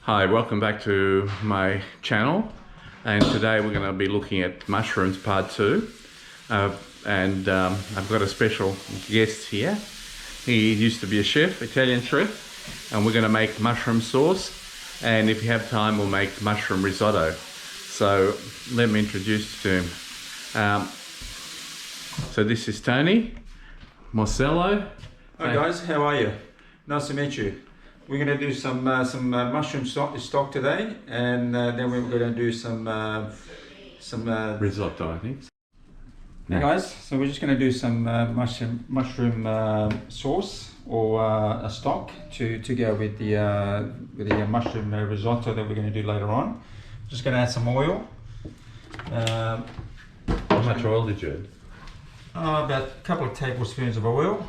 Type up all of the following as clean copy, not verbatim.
Hi, welcome back to my channel, and today we're going to be looking at mushrooms part 2. I've got a special guest here. He used to be a chef, Italian chef, and we're going to make mushroom sauce, and if you have time we'll make mushroom risotto. So let me introduce you to him. So this is Tony, Marcello. Hi guys, how are you? Nice to meet you. We're going to do some mushroom stock today, and then we're going to do some Risotto, I think. Hey guys, so we're just going to do some mushroom sauce or a stock to go with the mushroom risotto that we're going to do later on. Just going to add some oil. How much oil did you add? About a couple of tablespoons of oil.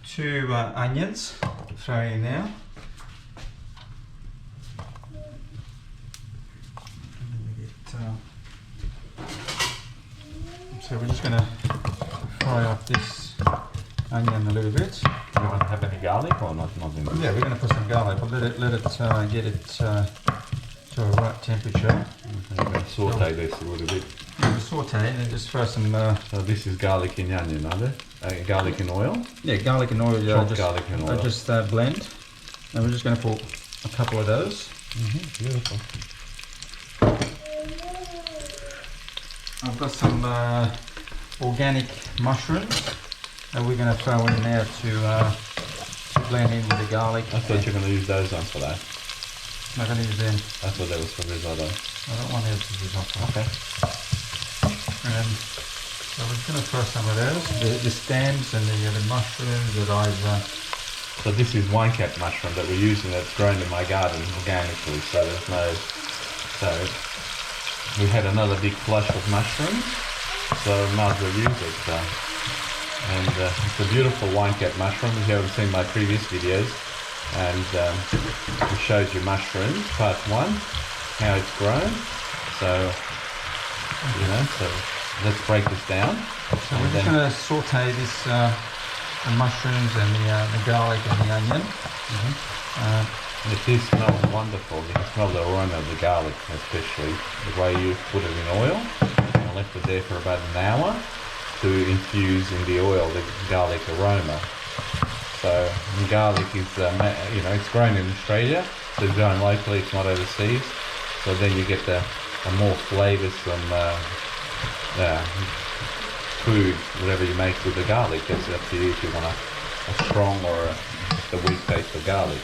2 onions, throw in now. So we're just going to fry up this onion a little bit. You want to have any garlic or not? Yeah, we're going to put some garlic, but let it get it to a right temperature. I'm going to saute this a little bit. Saute and then just throw some. So this is garlic and onion, are they? Garlic and oil? Yeah, garlic and oil. Chopped garlic and oil. Just blend. And we're just going to put a couple of those. Beautiful. I've got some organic mushrooms that we're going to throw in there to blend in with the garlic. I thought you were going to use those ones for that. I'm not going to use them. I thought that was for risotto. I don't want those for risotto. Okay. And so we're just going to throw some of those, the stems and the mushrooms that I've... So this is wine cap mushroom that we're using that's grown in my garden organically, so there's no... So we had another big flush of mushrooms, so might as well use it. It's a beautiful wine cap mushroom. If you haven't seen my previous videos, and it shows you mushrooms, part 1, how it's grown. So, you know, so let's break this down. So we're just going to saute this, the mushrooms and the garlic and the onion. It does smell wonderful. You can smell the aroma of the garlic, especially the way you put it in oil. I left it there for about an hour to infuse in the oil the garlic aroma. So garlic is, you know, it's grown in Australia, so it's grown locally, it's not overseas. So then you get a more flavoursome food, whatever you make with the garlic. That's up to you if you want a strong or just a weak taste of garlic.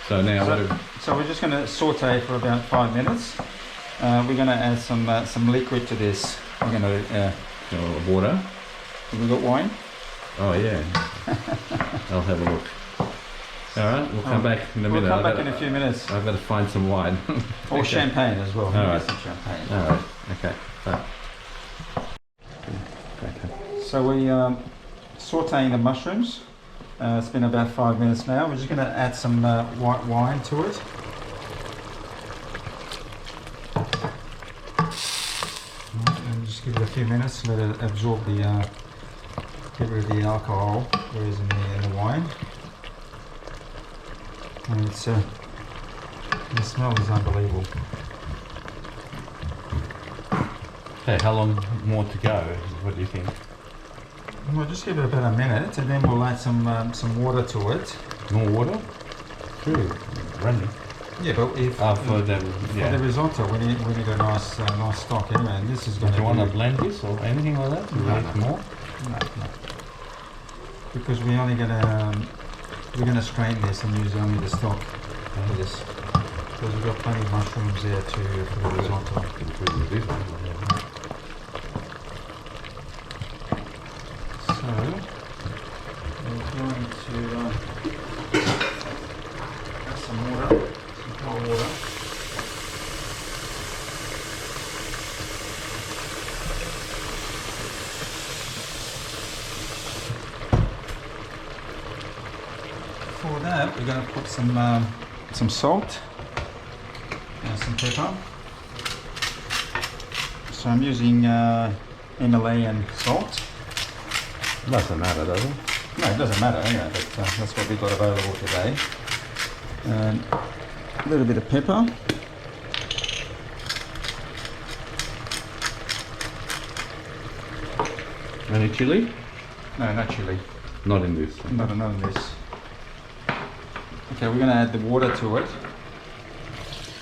So now, so we're just going to saute for about 5 minutes. We're going to add some liquid to this. We're going to water. Have we got wine? Oh yeah. I'll have a look. All right, we'll come back in a minute. We'll come back in a few minutes. I've got to find some wine. Or okay. Champagne as well. All right. Some champagne. All right. Okay. So we sauteing the mushrooms. It's been about 5 minutes now. We're just going to add some white wine to it. And just give it a few minutes. Let it absorb the. Get rid of the alcohol there is in the wine. And it's the smell is unbelievable. Okay, how long more to go? What do you think? We'll just give it about a minute, and then we'll add some water to it. More water? True, running. Yeah, but if for the risotto, we need a nice stock anyway. And this is going to. Do you want to blend this or anything like that? No. More? No. Because we're gonna strain this and use only the stock for this. Because we've got plenty of mushrooms there for the risotto. So we're going to add some water, some cold water. For that, we're going to put some salt and some pepper. So I'm using Himalayan salt. Doesn't matter, does it? No, it doesn't matter anyway, but that's what we got available today. And a little bit of pepper. Any chili? No, not chili. Not in this. Not in this. Okay, we're going to add the water to it.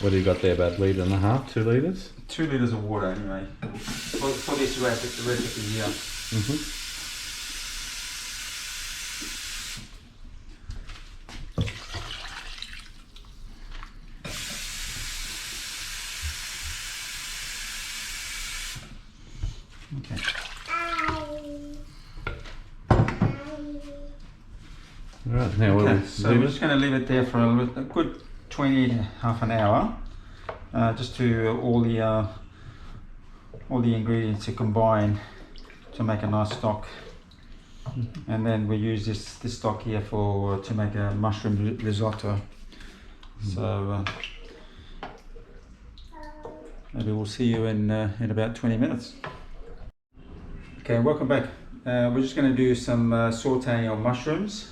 What do you got there, about 1.5 litres, 2 litres? 2 litres of water anyway, for this recipe here. Okay. Right, now Okay, so we're just going to leave it there for a good 20, half an hour, just to all the ingredients to combine to make a nice stock. And then we use this stock here to make a mushroom risotto. So maybe we'll see you in about 20 minutes. Okay, welcome back. We're just going to do some sauteing of mushrooms.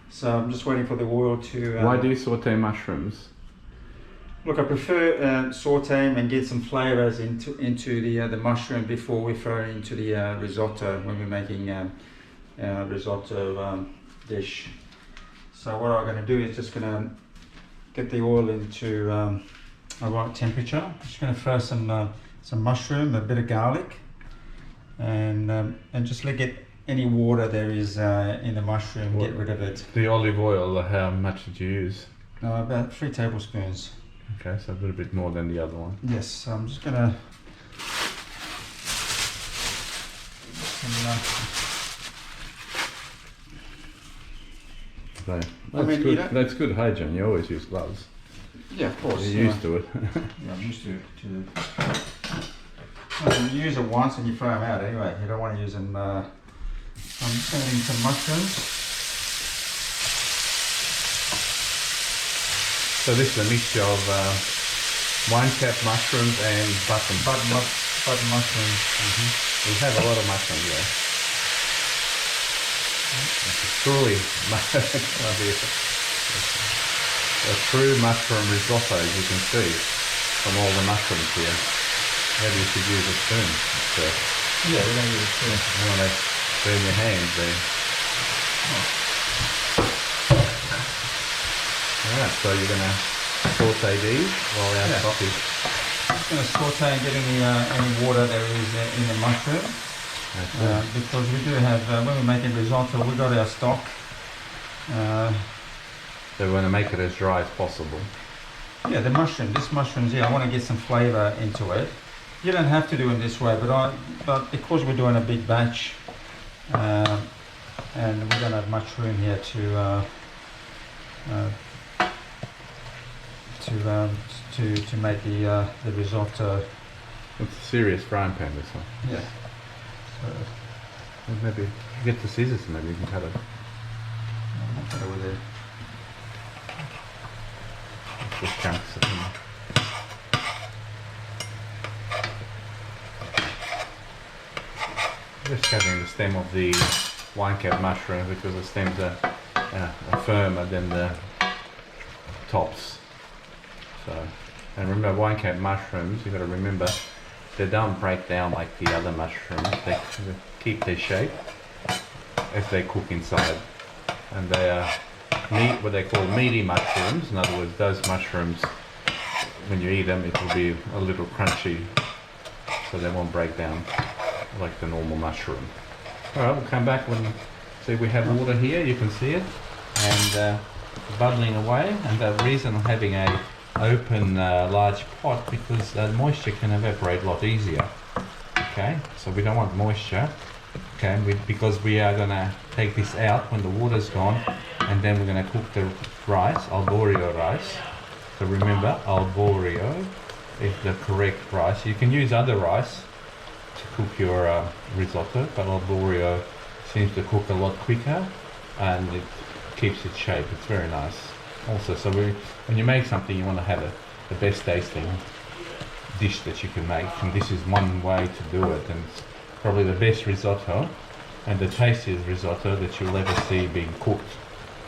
So I'm just waiting for the oil to... Why do you saute mushrooms? Look, I prefer sauteing and get some flavors into the mushroom before we throw it into the risotto when we're making a risotto dish. So what I'm going to do is just going to get the oil into a right temperature. I'm just going to throw some mushroom, a bit of garlic, and just get any water there is in the mushroom, get rid of it. The olive oil, how much did you use? About 3 tablespoons. Okay, so a little bit more than the other one. Yes, so I'm just gonna That's good. That's good hygiene. You always use gloves. Yeah, of course. You're used to it. Yeah, I'm used to well, you use it once and you throw them out anyway. You don't want to use them. I'm just going to need some mushrooms. So this is a mixture of wine cap mushrooms and button mushrooms. We have a lot of mushrooms here. It's truly a true mushroom risotto, as you can see from all the mushrooms here. Maybe you should use a spoon. Yeah, we're going to use a spoon. I want to burn your hands there. Alright, so you're going to saute these while our stock is... Just going to saute and get any water there is in the mushroom. Because we do have, when we're making risotto, we've got our stock. So we want to make it as dry as possible. Yeah, this mushroom's here, I want to get some flavour into it. You don't have to do it this way, but because we're doing a big batch, and we don't have much room here to make the risotto. It's a serious frying pan, this one. Yeah. So, maybe get the scissors and maybe you can cut it. I'll cut it with it. Just chunks of them. Just cutting the stem of the wine cap mushroom because the stems are firmer than the tops. So, and remember, wine cap mushrooms, you've got to remember, they don't break down like the other mushrooms. They keep their shape as they cook inside, and they are what they call meaty mushrooms. In other words, those mushrooms, when you eat them, it will be a little crunchy, so they won't break down like the normal mushroom. Alright, we'll come back when see we have water here, you can see it, and bubbling away. And the reason I'm having a open large pot, because moisture can evaporate a lot easier. Okay, so we don't want moisture. Okay, because we are going to take this out when the water's gone, and then we're going to cook the rice, alborio rice. So remember, alborio is the correct rice. You can use other rice to cook your risotto, but alborio seems to cook a lot quicker and it keeps its shape. It's very nice. Also, so when you make something, you want to have the best tasting dish that you can make, and this is one way to do it, and it's probably the best risotto and the tastiest risotto that you'll ever see being cooked.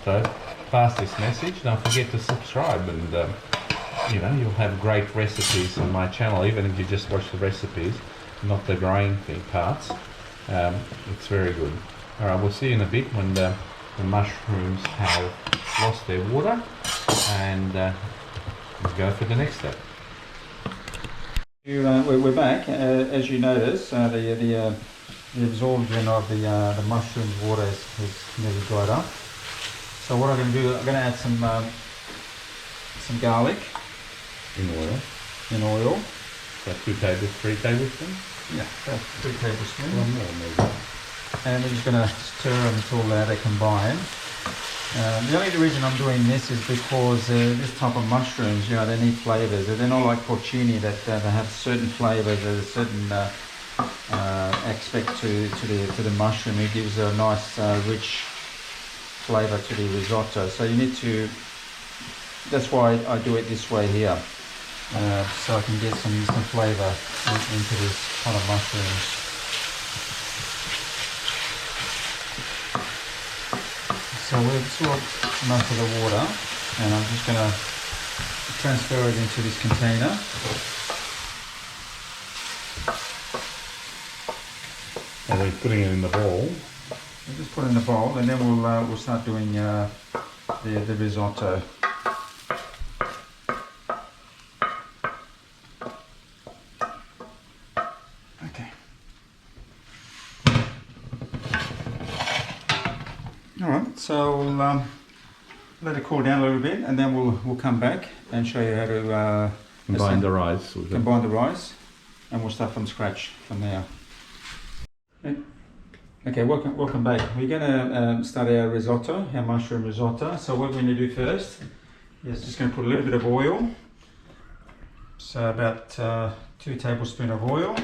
So pass this message, don't forget to subscribe, and you know, you'll have great recipes on my channel, even if you just watch the recipes, not the growing thing parts. It's very good. Alright, we'll see you in a bit when the mushrooms have lost their water, and we'll go for the next step. We're back. As you notice, the absorption of the mushroom water is nearly dried up. So what I'm going to do, I'm going to add some garlic In oil. in oil. So 3 tablespoons? Yeah, about 3 tablespoons. One more maybe. And we're just going to stir them until they combine. The only reason I'm doing this is because this type of mushrooms, you know, they need flavors. They're not like porcini that they have certain flavors. There's a certain aspect to the mushroom. It gives a nice rich flavor to the risotto. So you need to. That's why I do it this way here, so I can get some flavor into this kind of mushrooms. So we've absorbed most of the water, and I'm just going to transfer it into this container. And we're putting it in the bowl. We'll just put it in the bowl, and then we'll start doing the risotto. Okay. All right, so we'll let it cool down a little bit, and then we'll come back and show you how to Combine the rice. combine the rice, and we'll start from scratch from there. Okay, welcome back. We're going to start our risotto, our mushroom risotto. So what we're going to do first is just going to put a little bit of oil. So about 2 tablespoons of oil.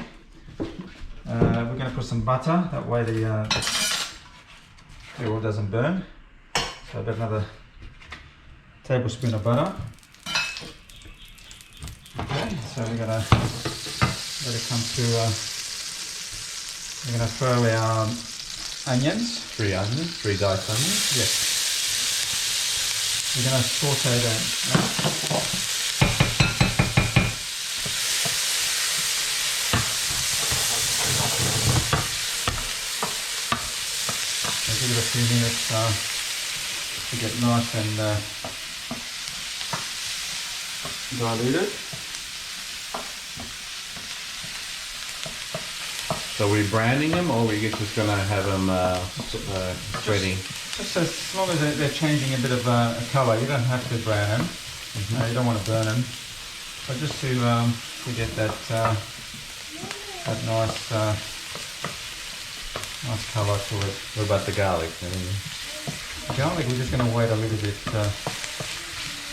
We're going to put some butter, that way the oil doesn't burn. So about another tablespoon of butter. Okay, so we're going to let it come to. We're going to throw our onions. 3 onions, 3 diced onions. Yes. We're going to saute them. I'll give it a few minutes to get nice and diluted. So we're browning them, or we're just going to have them sweating? Just as long as they're changing a bit of colour. You don't have to brown them. You don't want to burn them. But just to get that nice colour to it. What about the garlic? The garlic, we're just going to wait a little bit because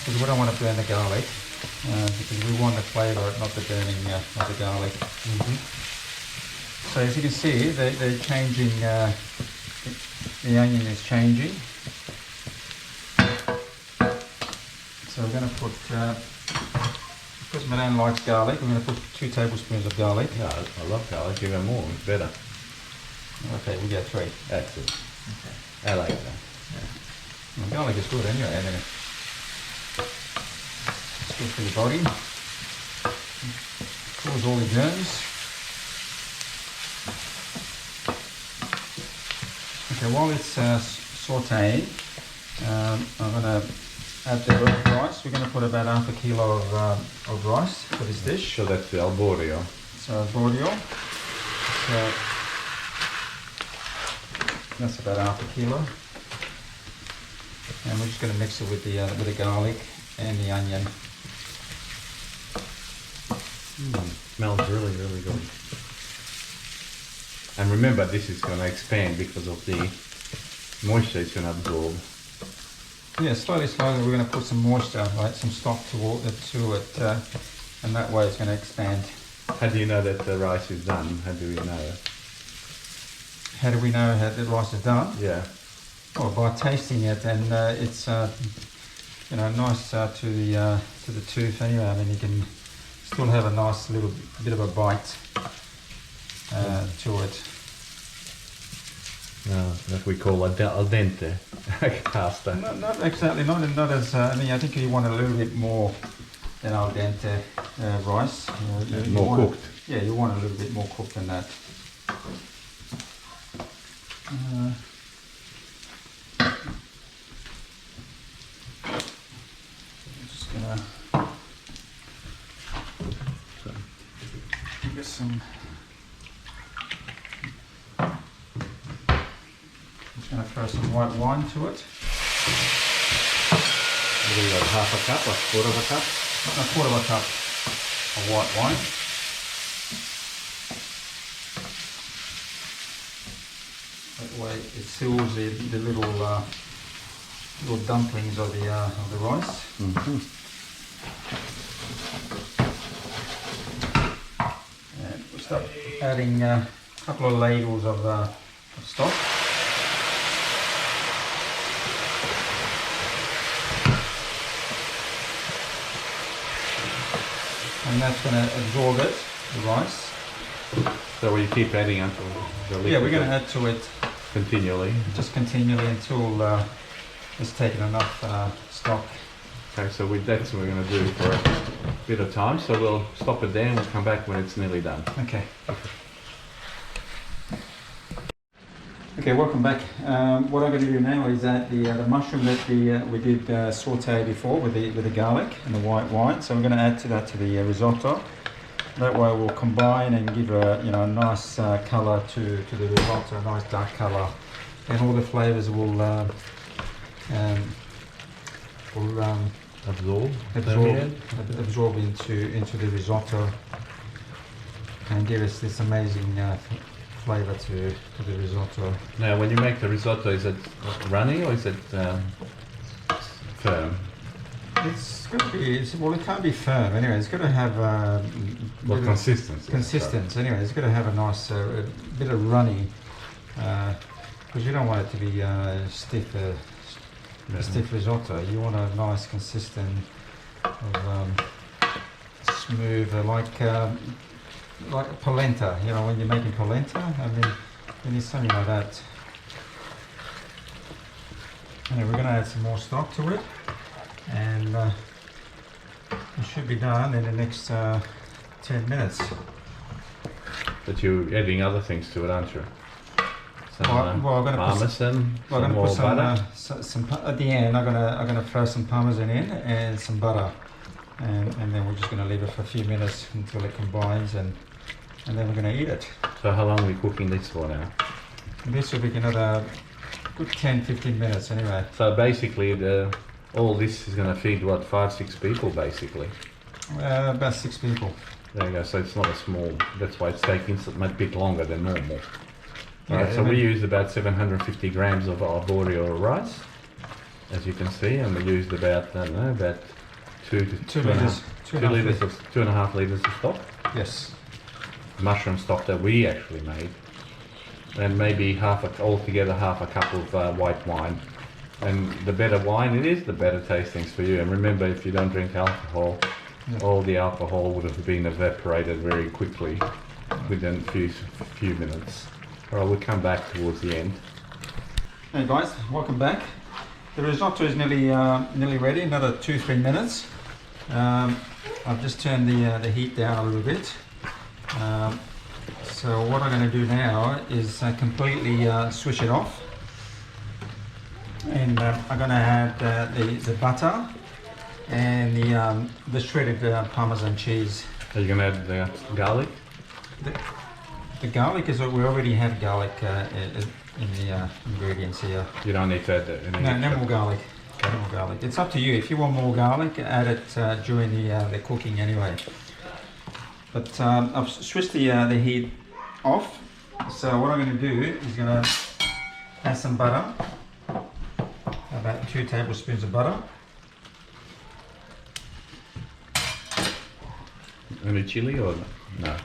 we don't want to burn the garlic because we want the flavour, not the burning of the garlic. So as you can see, they're changing, the onion is changing. So we're going to put, because Milan likes garlic, we're going to put 2 tablespoons of garlic. Yeah, I love garlic, even more, it's better. Okay, we get 3. That's it. Okay. I like that. Well, garlic is good anyway, isn't it? It's good for your body. Kills all the germs. Okay, while it's sauteing, I'm going to add the rice. We're going to put about half a kilo of rice for this dish. So that's the arborio. So arborio. So that's about half a kilo. And we're just going to mix it with the garlic and the onion. Smells really, really good. And remember, this is going to expand because of the moisture it's going to absorb. Yeah, slowly, we're going to put some moisture, like some stock to it, and that way it's going to expand. How do you know that the rice is done? How do we know? How do we know how the rice is done? Yeah. Well, by tasting it, and it's you know, nice to the tooth anyway. I mean, you can still have a nice little bit of a bite to it. No, that we call al dente pasta. Not exactly, not as, I mean, I think you want a little bit more than al dente rice. You More want cooked. Yeah, you want a little bit more cooked than that. Just gonna get some. Just gonna throw some white wine to it. What do you got, half a cup, a quarter of a cup? A quarter of a cup of white wine. That way it seals the little little dumplings of the rice. Mm-hmm. And we'll start adding a couple of ladles of stock. And that's going to absorb it, the rice. So we keep adding until the liquid. Yeah, we're going to add to it continually. just continually until it's taken enough stock. Okay, so that's what we're going to do for a bit of time. So we'll stop it there and we'll come back when it's nearly done. Okay. Okay, welcome back. What I'm going to do now is add the mushroom that we did saute before with the garlic and the white wine. So I'm going to add to the risotto. That way we'll combine and give a nice colour to the risotto, a nice dark colour, and all the flavours will absorb into the risotto and give us this amazing flavour to the risotto. Now, when you make the risotto, is it runny or is it firm? It's got to be, well, it can't be firm anyway. It's got to have Consistency. consistency anyway. It's got to have a nice a bit of runny, because you don't want it to be stiff, a stiff risotto. You want a nice, consistent, smooth, like polenta. You know, when you're making polenta, I mean, you need something like that. Anyway, we're going to add some more stock to it, and it should be done in the next 10 minutes. But you're adding other things to it, aren't you? Some I'm going to parmesan, some more put butter. some at the end. I'm going to throw some parmesan in and some butter, and then we're just going to leave it for a few minutes until it combines, and then we're going to eat it. So how long are we cooking this for now? This will be another good 10-15 minutes anyway. So basically, all this is going to feed what, 5-6 people basically. About 6 people. There you go. So it's not a small. That's why it's taking a bit longer than normal. Yeah, Right. So we used about 750 grams of arboreal rice, as you can see, and we used about I don't know, about 2 liters, 2.5 liters of stock. Yes. Mushroom stock that we actually made, and maybe altogether half a cup of white wine. And the better wine it is, the better tastings for you. And remember, if you don't drink alcohol, all the alcohol would have been evaporated very quickly within a few minutes. All right, we'll come back towards the end. Hey guys, welcome back. The risotto is nearly ready. Another 2-3 minutes. I've just turned the heat down a little bit. So what I'm going to do now is completely switch it off, and I'm going to add the butter and the shredded Parmesan cheese. Are you going to add the garlic? The garlic is we already have garlic in the ingredients here. You don't need to add that. No more garlic. Okay. No more garlic. It's up to you. If you want more garlic, add it during the cooking anyway. But I've switched the heat off. So what I'm going to do is going to add some butter, about 2 tablespoons of butter. Any chili or no?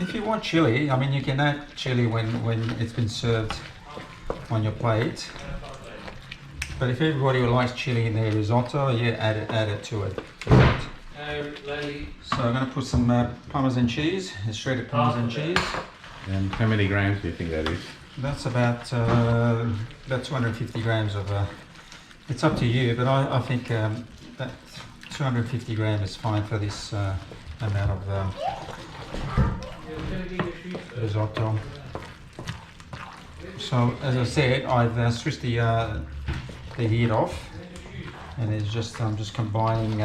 If you want chili, I mean, you can add chili when it's been served on your plate. But if everybody likes chili in their risotto, yeah, add it to it. So I'm going to put some Parmesan cheese, shredded Parmesan cheese. And how many grams do you think that is? That's about 250 grams of. It's up to you, but I think that 250 grams is fine for this amount of risotto. So as I said, I've switched the heat off, and it's just I'm just combining.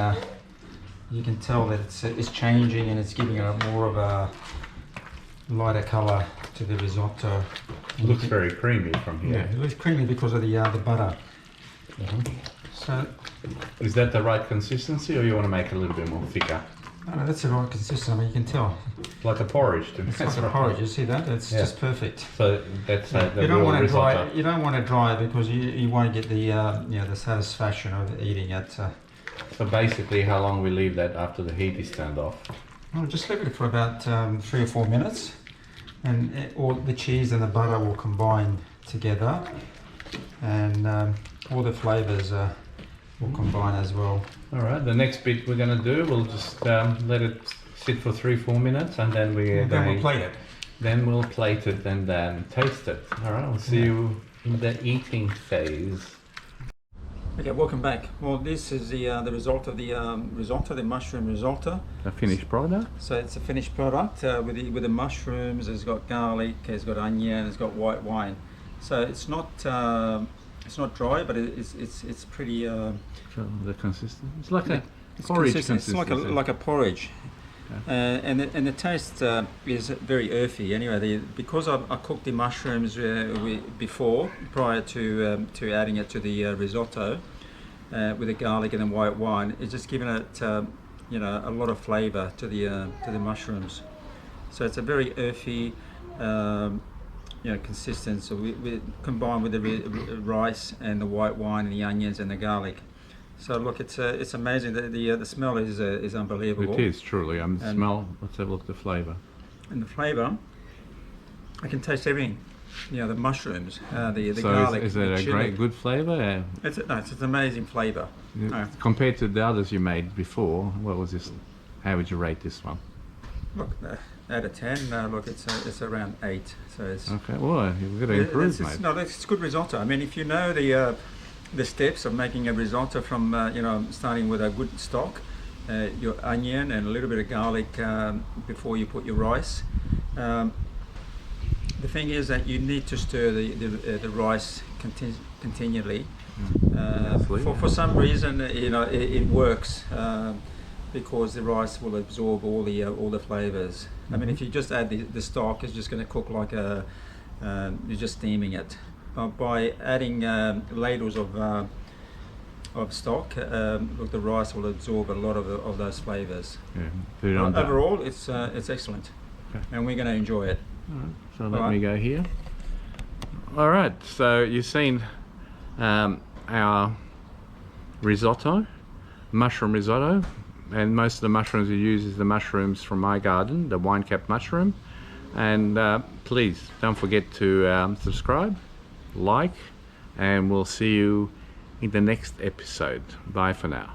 You can tell that it's changing and it's giving it more of a lighter colour to the risotto. It looks very creamy from here. Yeah, it looks creamy because of the butter. So is that the right consistency, or you want to make it a little bit more thicker? no, that's the right consistency. I mean, you can tell. Like a porridge to me. It's like a porridge. You see that? It's just perfect. So that's the You don't real want to dry. risotto. You don't want to dry it because you won't get the the satisfaction of eating it. So basically, how long we leave that after the heat is turned off? Well, just leave it for about 3 or 4 minutes, and all the cheese and the butter will combine together, and all the flavours will combine as well. All right. The next bit we're going to do, we'll just let it sit for 3-4 minutes, and then Then we'll plate it. Then we'll plate it and then taste it. All right. We'll see you in the eating phase. Okay, welcome back. Well, this is the result of the risotto, the mushroom risotto. The finished product. So it's a finished product with the mushrooms. It's got garlic. It's got onion. It's got white wine. So it's not dry, but it's pretty. So the consistency. It's like a It's porridge consistent. It's consistency. like a porridge. Okay. And the taste is very earthy. Anyway, because I cooked the mushrooms before, prior to adding it to the risotto with the garlic and the white wine, it's just given it a lot of flavour to the mushrooms. So it's a very earthy consistency. So we combined with the rice and the white wine and the onions and the garlic. So look, it's amazing. The smell is unbelievable. It is truly. The smell. Let's have a look at the flavour. And the flavour, I can taste everything. The mushrooms, the So garlic. is the it a chili. good flavour? It's an amazing flavour. Compared to the others you made before, what was this? How would you rate this one? Look, out of 10, look, it's around 8. So it's Okay, well, you've got to improve, mate. it's good risotto. I mean, if you know the steps of making a risotto from starting with a good stock, your onion and a little bit of garlic before you put your rice. The thing is that you need to stir the rice continually. For some reason, it works because the rice will absorb all the flavors. I mean, if you just add the stock, it's just going to cook like you're just steaming it. By adding ladles of stock, look, the rice will absorb a lot of those flavors. Yeah. Overall, it's excellent, and we're going to enjoy it. All right. So let me go here. All right. So you've seen our risotto, mushroom risotto, and most of the mushrooms we use is the mushrooms from my garden, the wine-capped mushroom. And please don't forget to subscribe, like, and we'll see you in the next episode. Bye for now.